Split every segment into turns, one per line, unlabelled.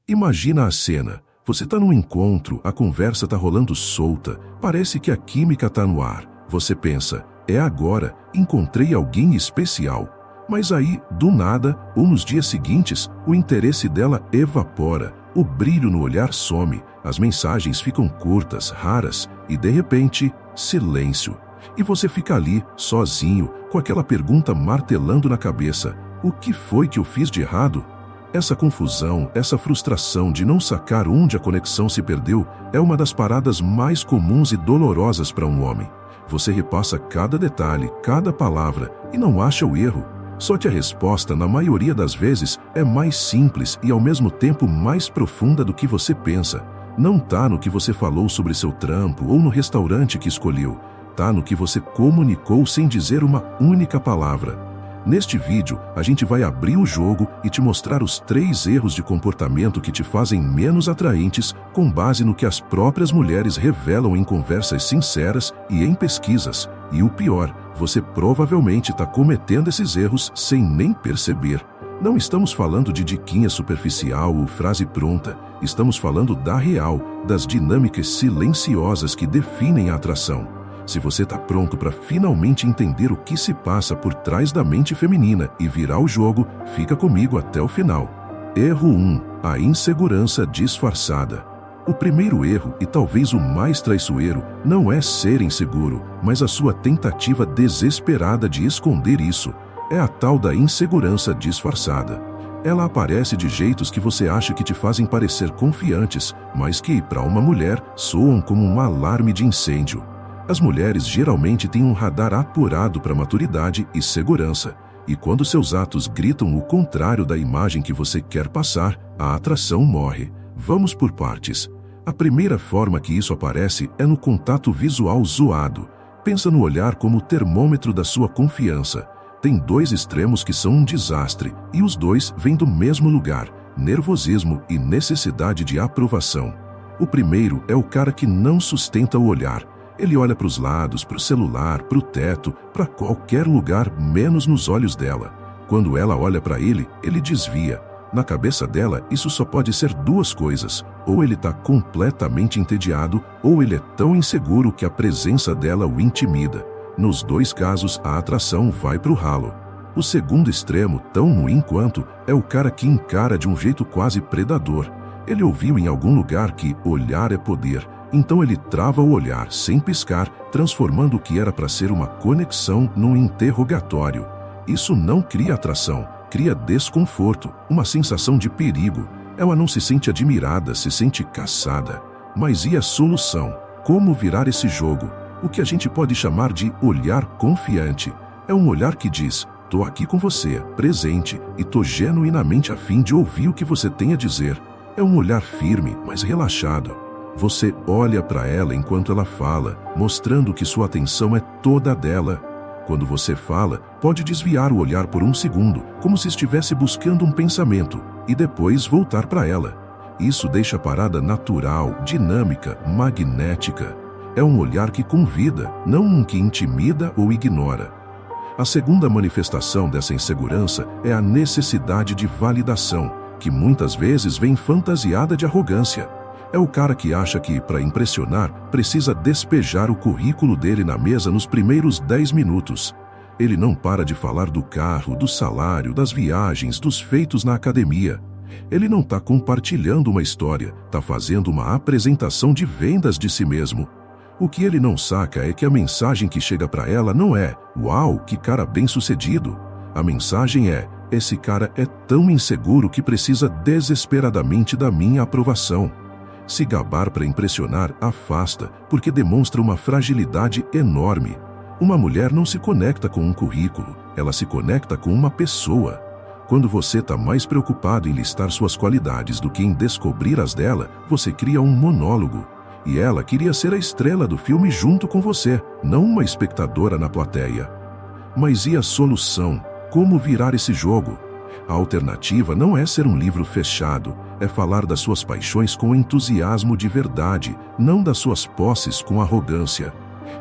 Imagina a cena. Você está num encontro, a conversa está rolando solta, parece que a química está no ar. Você pensa, é agora, encontrei alguém especial. Mas aí, do nada, ou nos dias seguintes, o interesse dela evapora, o brilho no olhar some, as mensagens ficam curtas, raras, e de repente, silêncio. E você fica ali, sozinho, com aquela pergunta martelando na cabeça: o que foi que eu fiz de errado? Essa confusão, essa frustração de não sacar onde a conexão se perdeu, é uma das paradas mais comuns e dolorosas para um homem. Você repassa cada detalhe, cada palavra, e não acha o erro. Só que a resposta, na maioria das vezes, é mais simples e ao mesmo tempo mais profunda do que você pensa. Não tá no que você falou sobre seu trampo ou no restaurante que escolheu. Tá no que você comunicou sem dizer uma única palavra. Neste vídeo, a gente vai abrir o jogo e te mostrar os 3 erros de comportamento que te fazem menos atraentes com base no que as próprias mulheres revelam em conversas sinceras e em pesquisas. E o pior, você provavelmente está cometendo esses erros sem nem perceber. Não estamos falando de diquinha superficial ou frase pronta. Estamos falando da real, das dinâmicas silenciosas que definem a atração. Se você está pronto para finalmente entender o que se passa por trás da mente feminina e virar o jogo, fica comigo até o final. Erro 1. A insegurança disfarçada. O primeiro erro, e talvez o mais traiçoeiro, não é ser inseguro, mas a sua tentativa desesperada de esconder isso. É a tal da insegurança disfarçada. Ela aparece de jeitos que você acha que te fazem parecer confiantes, mas que, para uma mulher, soam como um alarme de incêndio. As mulheres geralmente têm um radar apurado para maturidade e segurança, e quando seus atos gritam o contrário da imagem que você quer passar, a atração morre. Vamos por partes. A primeira forma que isso aparece é no contato visual zoado. Pensa no olhar como o termômetro da sua confiança. Tem 2 extremos que são um desastre, e os 2 vêm do mesmo lugar: nervosismo e necessidade de aprovação. O primeiro é o cara que não sustenta o olhar. Ele olha para os lados, para o celular, para o teto, para qualquer lugar, menos nos olhos dela. Quando ela olha para ele, ele desvia. Na cabeça dela, isso só pode ser 2 coisas. Ou ele está completamente entediado, ou ele é tão inseguro que a presença dela o intimida. Nos 2 casos, a atração vai para o ralo. O segundo extremo, tão ruim quanto, é o cara que encara de um jeito quase predador. Ele ouviu em algum lugar que olhar é poder. Então ele trava o olhar sem piscar, transformando o que era para ser uma conexão num interrogatório. Isso não cria atração, cria desconforto, uma sensação de perigo. Ela não se sente admirada, se sente caçada. Mas e a solução? Como virar esse jogo? O que a gente pode chamar de olhar confiante. É um olhar que diz: tô aqui com você, presente, e tô genuinamente a fim de ouvir o que você tem a dizer. É um olhar firme, mas relaxado. Você olha para ela enquanto ela fala, mostrando que sua atenção é toda dela. Quando você fala, pode desviar o olhar por um segundo, como se estivesse buscando um pensamento, e depois voltar para ela. Isso deixa a parada natural, dinâmica, magnética. É um olhar que convida, não um que intimida ou ignora. A segunda manifestação dessa insegurança é a necessidade de validação, que muitas vezes vem fantasiada de arrogância. É o cara que acha que, para impressionar, precisa despejar o currículo dele na mesa nos primeiros 10 minutos. Ele não para de falar do carro, do salário, das viagens, dos feitos na academia. Ele não está compartilhando uma história, está fazendo uma apresentação de vendas de si mesmo. O que ele não saca é que a mensagem que chega para ela não é: uau, que cara bem-sucedido. A mensagem é: esse cara é tão inseguro que precisa desesperadamente da minha aprovação. Se gabar para impressionar afasta, porque demonstra uma fragilidade enorme. Uma mulher não se conecta com um currículo, ela se conecta com uma pessoa. Quando você está mais preocupado em listar suas qualidades do que em descobrir as dela, você cria um monólogo. E ela queria ser a estrela do filme junto com você, não uma espectadora na plateia. Mas e a solução? Como virar esse jogo? A alternativa não é ser um livro fechado, é falar das suas paixões com entusiasmo de verdade, não das suas posses com arrogância.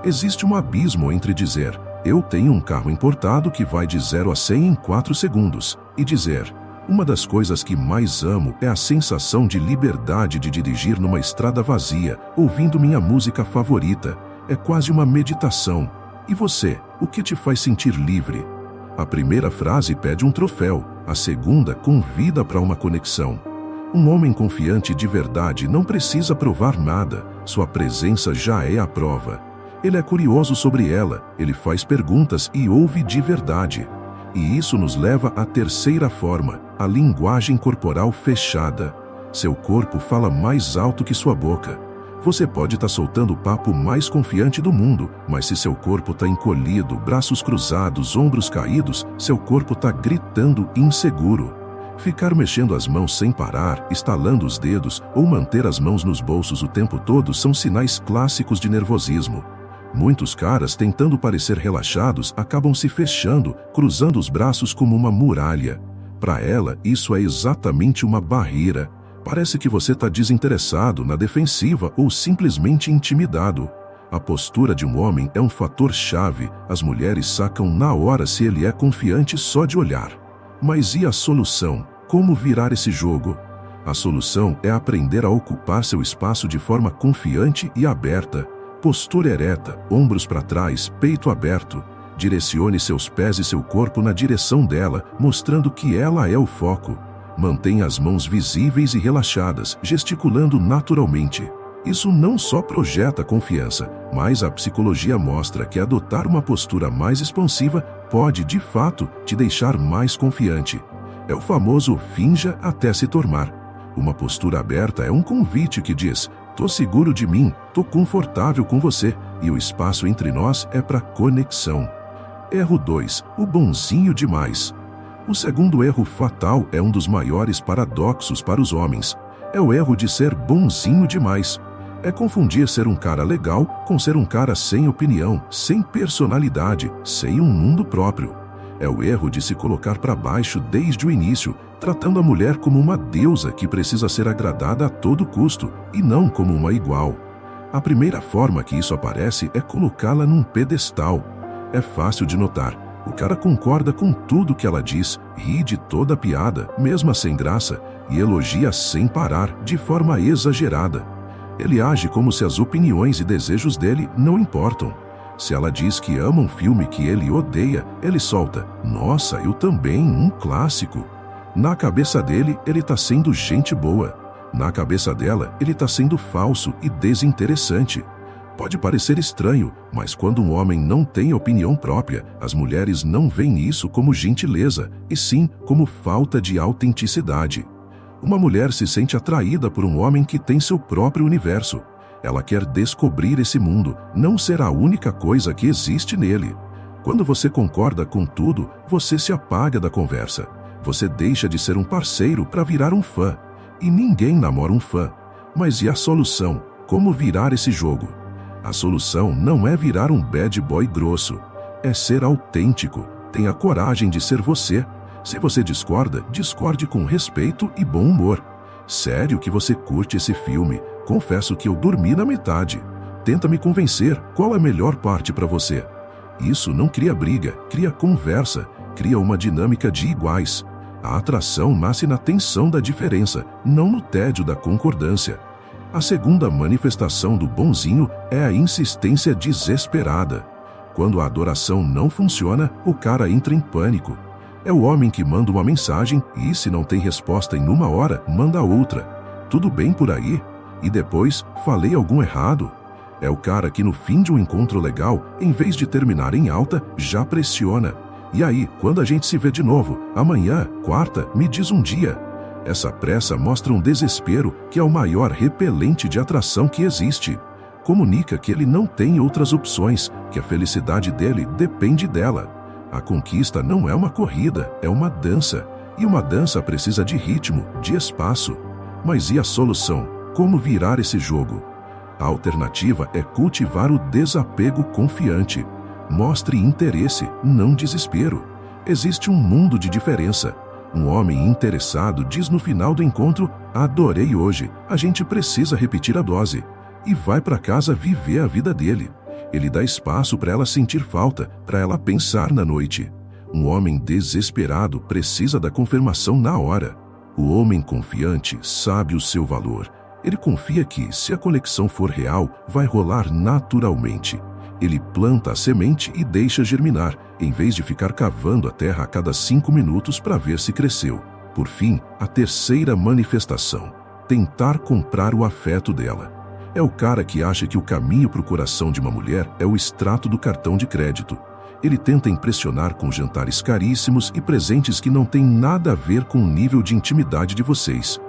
Existe um abismo entre dizer: eu tenho um carro importado que vai de 0 a 100 em 4 segundos, e dizer: Uma das coisas que mais amo é a sensação de liberdade de dirigir numa estrada vazia, ouvindo minha música favorita. É quase uma meditação. E você, o que te faz sentir livre? A primeira frase pede um troféu, a segunda convida para uma conexão. Um homem confiante de verdade não precisa provar nada, sua presença já é a prova. Ele é curioso sobre ela, ele faz perguntas e ouve de verdade. E isso nos leva à terceira forma, a linguagem corporal fechada. Seu corpo fala mais alto que sua boca. Você pode estar soltando o papo mais confiante do mundo, mas se seu corpo está encolhido, braços cruzados, ombros caídos, seu corpo está gritando inseguro. Ficar mexendo as mãos sem parar, estalando os dedos ou manter as mãos nos bolsos o tempo todo são sinais clássicos de nervosismo. Muitos caras, tentando parecer relaxados, acabam se fechando, cruzando os braços como uma muralha. Para ela, isso é exatamente uma barreira. Parece que você está desinteressado, na defensiva ou simplesmente intimidado. A postura de um homem é um fator-chave. As mulheres sacam na hora se ele é confiante só de olhar. Mas e a solução? Como virar esse jogo? A solução é aprender a ocupar seu espaço de forma confiante e aberta. Postura ereta, ombros para trás, peito aberto. Direcione seus pés e seu corpo na direção dela, mostrando que ela é o foco. Mantenha as mãos visíveis e relaxadas, gesticulando naturalmente. Isso não só projeta confiança, mas a psicologia mostra que adotar uma postura mais expansiva pode, de fato, te deixar mais confiante. É o famoso finja até se tornar. Uma postura aberta é um convite que diz: tô seguro de mim, tô confortável com você, e o espaço entre nós é para conexão. Erro 2. O bonzinho demais. O segundo erro fatal é um dos maiores paradoxos para os homens. É o erro de ser bonzinho demais. É confundir ser um cara legal com ser um cara sem opinião, sem personalidade, sem um mundo próprio. É o erro de se colocar para baixo desde o início, tratando a mulher como uma deusa que precisa ser agradada a todo custo, e não como uma igual. A primeira forma que isso aparece é colocá-la num pedestal. É fácil de notar. O cara concorda com tudo que ela diz, ri de toda a piada, mesmo sem graça, e elogia sem parar, de forma exagerada. Ele age como se as opiniões e desejos dele não importam. Se ela diz que ama um filme que ele odeia, ele solta: nossa, eu também, um clássico. Na cabeça dele, ele está sendo gente boa. Na cabeça dela, ele está sendo falso e desinteressante. Pode parecer estranho, mas quando um homem não tem opinião própria, as mulheres não veem isso como gentileza, e sim como falta de autenticidade. Uma mulher se sente atraída por um homem que tem seu próprio universo. Ela quer descobrir esse mundo, não ser a única coisa que existe nele. Quando você concorda com tudo, você se apaga da conversa. Você deixa de ser um parceiro para virar um fã. E ninguém namora um fã. Mas e a solução? Como virar esse jogo? A solução não é virar um bad boy grosso. É ser autêntico. Tenha coragem de ser você. Se você discorda, discorde com respeito e bom humor. Sério que você curte esse filme? Confesso que eu dormi na metade. Tenta me convencer qual é a melhor parte para você. Isso não cria briga, cria conversa, cria uma dinâmica de iguais. A atração nasce na tensão da diferença, não no tédio da concordância. A segunda manifestação do bonzinho é a insistência desesperada. Quando a adoração não funciona, o cara entra em pânico. É o homem que manda uma mensagem e, se não tem resposta em uma hora, manda outra. Tudo bem por aí? E depois, falei algum errado? É o cara que no fim de um encontro legal, em vez de terminar em alta, já pressiona. E aí, quando a gente se vê de novo, amanhã, quarta, me diz um dia. Essa pressa mostra um desespero que é o maior repelente de atração que existe. Comunica que ele não tem outras opções, que a felicidade dele depende dela. A conquista não é uma corrida, é uma dança. E uma dança precisa de ritmo, de espaço. Mas e a solução? Como virar esse jogo? A alternativa é cultivar o desapego confiante. Mostre interesse, não desespero. Existe um mundo de diferença. Um homem interessado diz no final do encontro: adorei hoje, a gente precisa repetir a dose. E vai para casa viver a vida dele. Ele dá espaço para ela sentir falta, para ela pensar na noite. Um homem desesperado precisa da confirmação na hora. O homem confiante sabe o seu valor. Ele confia que, se a conexão for real, vai rolar naturalmente. Ele planta a semente e deixa germinar, em vez de ficar cavando a terra a cada 5 minutos para ver se cresceu. Por fim, a terceira manifestação: tentar comprar o afeto dela. É o cara que acha que o caminho para o coração de uma mulher é o extrato do cartão de crédito. Ele tenta impressionar com jantares caríssimos e presentes que não têm nada a ver com o nível de intimidade de vocês.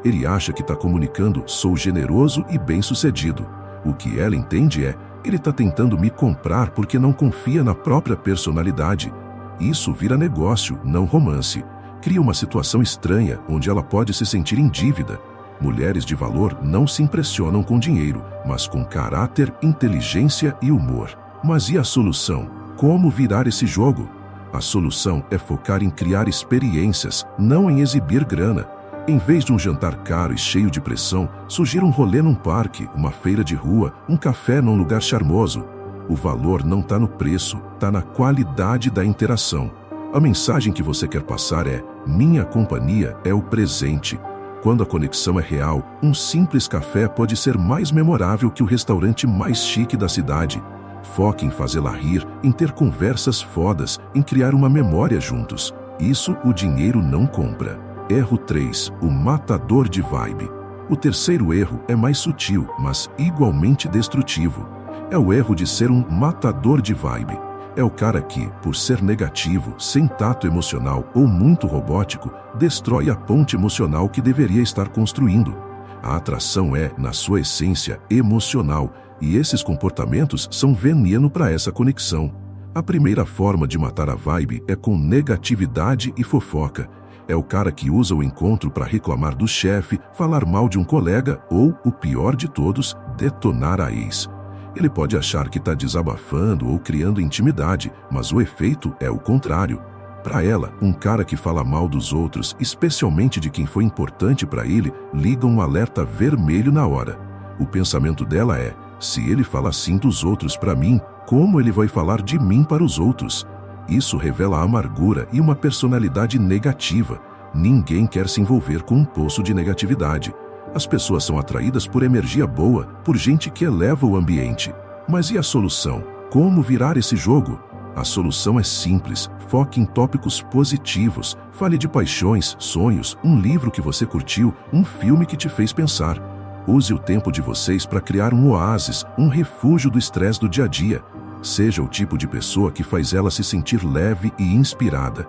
Ele acha que está comunicando "sou generoso e bem-sucedido". O que ela entende é: ele está tentando me comprar porque não confia na própria personalidade. Isso vira negócio, não romance. Cria uma situação estranha onde ela pode se sentir em dívida. Mulheres de valor não se impressionam com dinheiro, mas com caráter, inteligência e humor. Mas e a solução? Como virar esse jogo? A solução é focar em criar experiências, não em exibir grana. Em vez de um jantar caro e cheio de pressão, sugira um rolê num parque, uma feira de rua, um café num lugar charmoso. O valor não está no preço, está na qualidade da interação. A mensagem que você quer passar é: minha companhia é o presente. Quando a conexão é real, um simples café pode ser mais memorável que o restaurante mais chique da cidade. Foque em fazê-la rir, em ter conversas fodas, em criar uma memória juntos. Isso o dinheiro não compra. Erro 3. O matador de vibe. O terceiro erro é mais sutil, mas igualmente destrutivo. É o erro de ser um matador de vibe. É o cara que, por ser negativo, sem tato emocional ou muito robótico, destrói a ponte emocional que deveria estar construindo. A atração é, na sua essência, emocional, e esses comportamentos são veneno para essa conexão. A primeira forma de matar a vibe é com negatividade e fofoca. É o cara que usa o encontro para reclamar do chefe, falar mal de um colega ou, o pior de todos, detonar a ex. Ele pode achar que está desabafando ou criando intimidade, mas o efeito é o contrário. Para ela, um cara que fala mal dos outros, especialmente de quem foi importante para ele, liga um alerta vermelho na hora. O pensamento dela é: se ele fala assim dos outros para mim, como ele vai falar de mim para os outros? Isso revela amargura e uma personalidade negativa. Ninguém quer se envolver com um poço de negatividade. As pessoas são atraídas por energia boa, por gente que eleva o ambiente. Mas e a solução? Como virar esse jogo? A solução é simples. Foque em tópicos positivos. Fale de paixões, sonhos, um livro que você curtiu, um filme que te fez pensar. Use o tempo de vocês para criar um oásis, um refúgio do estresse do dia a dia. Seja o tipo de pessoa que faz ela se sentir leve e inspirada.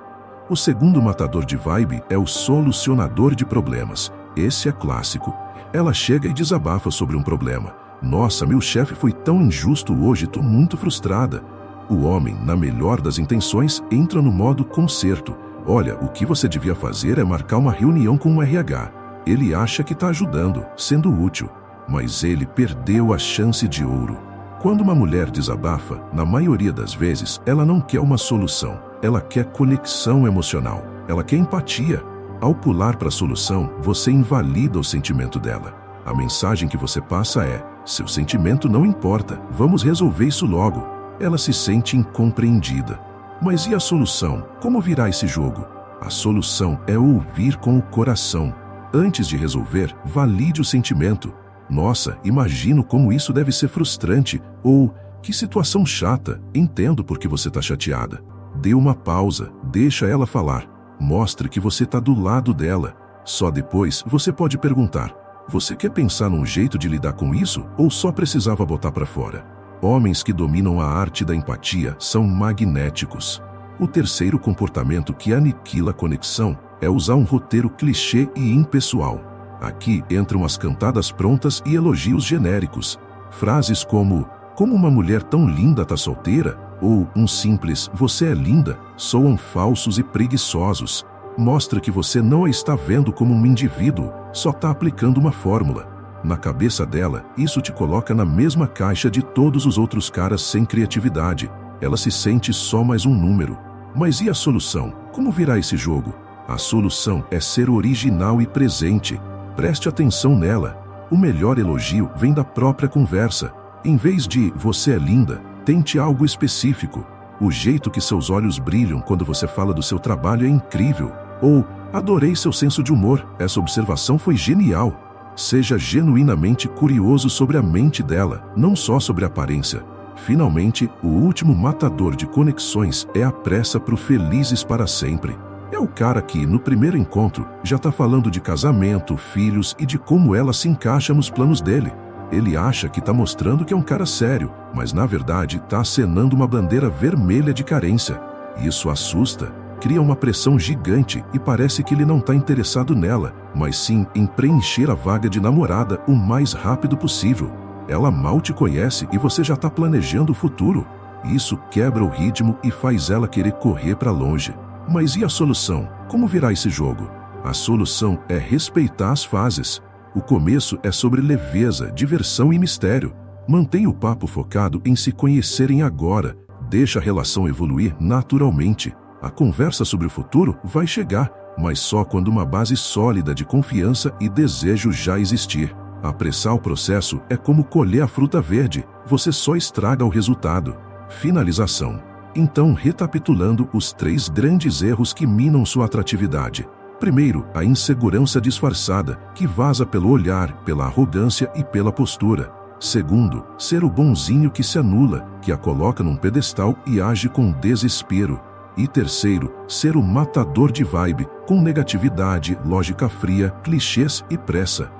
O segundo matador de vibe é o solucionador de problemas. Esse é clássico. Ela chega e desabafa sobre um problema. Nossa, meu chefe foi tão injusto hoje, estou muito frustrada. O homem, na melhor das intenções, entra no modo conserto. Olha, o que você devia fazer é marcar uma reunião com o RH. Ele acha que está ajudando, sendo útil, mas ele perdeu a chance de ouro. Quando uma mulher desabafa, na maioria das vezes, ela não quer uma solução. Ela quer conexão emocional. Ela quer empatia. Ao pular para a solução, você invalida o sentimento dela. A mensagem que você passa é: seu sentimento não importa, vamos resolver isso logo. Ela se sente incompreendida. Mas e a solução? Como virar esse jogo? A solução é ouvir com o coração. Antes de resolver, valide o sentimento. Nossa, imagino como isso deve ser frustrante. Ou, que situação chata, entendo por que você está chateada. Dê uma pausa, deixa ela falar. Mostre que você está do lado dela. Só depois você pode perguntar: você quer pensar num jeito de lidar com isso ou só precisava botar para fora? Homens que dominam a arte da empatia são magnéticos. O terceiro comportamento que aniquila a conexão é usar um roteiro clichê e impessoal. Aqui entram as cantadas prontas e elogios genéricos. Frases como uma mulher tão linda tá solteira, ou um simples "você é linda", soam falsos e preguiçosos. Mostra que você não a está vendo como um indivíduo, só está aplicando uma fórmula. Na cabeça dela, isso te coloca na mesma caixa de todos os outros caras sem criatividade. Ela se sente só mais um número. Mas e a solução? Como virar esse jogo? A solução é ser original e presente. Preste atenção nela. O melhor elogio vem da própria conversa. Em vez de "você é linda", tente algo específico. O jeito que seus olhos brilham quando você fala do seu trabalho é incrível. Ou, adorei seu senso de humor, essa observação foi genial. Seja genuinamente curioso sobre a mente dela, não só sobre a aparência. Finalmente, o último matador de conexões é a pressa pro felizes para sempre. É o cara que, no primeiro encontro, já tá falando de casamento, filhos e de como ela se encaixa nos planos dele. Ele acha que tá mostrando que é um cara sério, mas na verdade tá acenando uma bandeira vermelha de carência. Isso assusta, cria uma pressão gigante e parece que ele não tá interessado nela, mas sim em preencher a vaga de namorada o mais rápido possível. Ela mal te conhece e você já tá planejando o futuro. Isso quebra o ritmo e faz ela querer correr para longe. Mas e a solução? Como virar esse jogo? A solução é respeitar as fases. O começo é sobre leveza, diversão e mistério. Mantenha o papo focado em se conhecerem agora. Deixa a relação evoluir naturalmente. A conversa sobre o futuro vai chegar, mas só quando uma base sólida de confiança e desejo já existir. Apressar o processo é como colher a fruta verde, você só estraga o resultado. Finalização. Então, recapitulando os 3 grandes erros que minam sua atratividade. Primeiro, a insegurança disfarçada, que vaza pelo olhar, pela arrogância e pela postura. Segundo, ser o bonzinho que se anula, que a coloca num pedestal e age com desespero. E terceiro, ser o matador de vibe, com negatividade, lógica fria, clichês e pressa.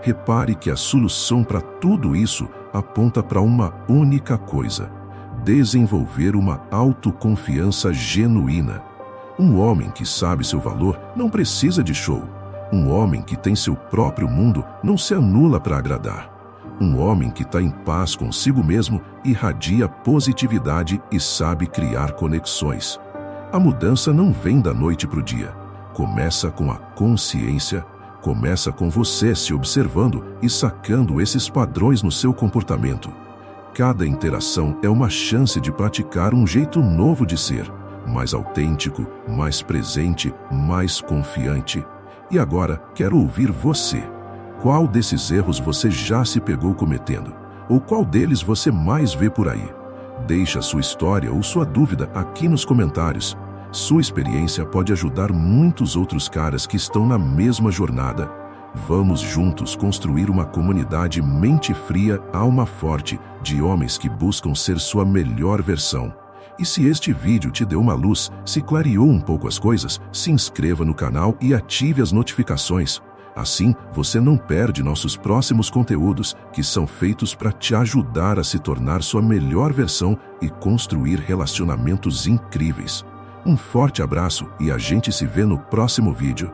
Repare que a solução para tudo isso aponta para uma única coisa: desenvolver uma autoconfiança genuína. Um homem que sabe seu valor não precisa de show. Um homem que tem seu próprio mundo não se anula para agradar. Um homem que está em paz consigo mesmo irradia positividade e sabe criar conexões. A mudança não vem da noite para o dia. Começa com a consciência, começa com você se observando e sacando esses padrões no seu comportamento. Cada interação é uma chance de praticar um jeito novo de ser, mais autêntico, mais presente, mais confiante. E agora, quero ouvir você. Qual desses erros você já se pegou cometendo? Ou qual deles você mais vê por aí? Deixe a sua história ou sua dúvida aqui nos comentários. Sua experiência pode ajudar muitos outros caras que estão na mesma jornada. Vamos juntos construir uma comunidade mente fria, alma forte, de homens que buscam ser sua melhor versão. E se este vídeo te deu uma luz, se clareou um pouco as coisas, se inscreva no canal e ative as notificações. Assim, você não perde nossos próximos conteúdos, que são feitos para te ajudar a se tornar sua melhor versão e construir relacionamentos incríveis. Um forte abraço e a gente se vê no próximo vídeo.